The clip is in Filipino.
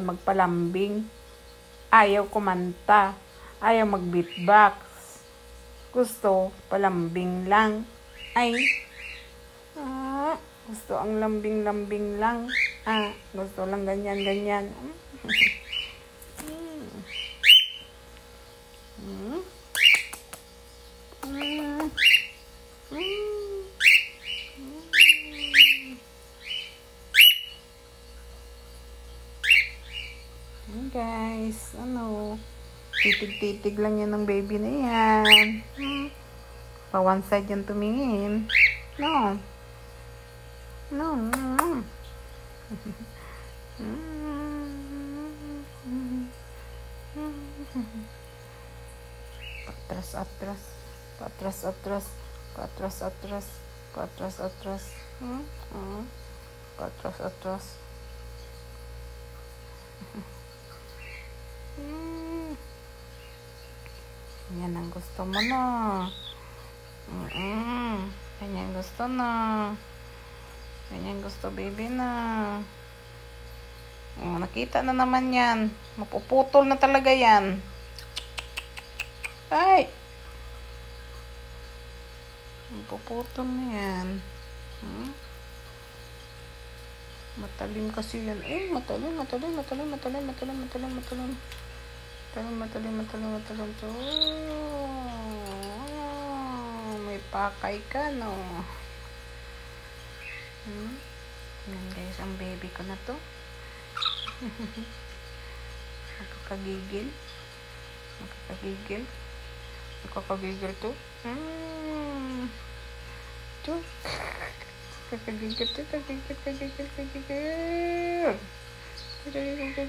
magpalambing. Ayaw kumanta. Ayaw mag-beatbox. Gusto palambing lang. Ay, gusto ang lambing-lambing lang. Gusto lang ganyan-ganyan. Guys, titig-titig lang yan ng baby na yan. Pa one side yan tumingin. No. Patras-atras. Patras-atras. Patras-atras. Patras-atras. Patras-atras. Yan ang gusto mo na. Ganyan gusto na. Ganyan gusto baby na. Nakita na naman yan. Mapuputol na talaga yan. Ay! Mapuputol na yan. Matalim kasi yan. Matalim to. May pakay ka, no? Yan guys, ang baby ko na to. Nakakagigil to. Kakagigil to.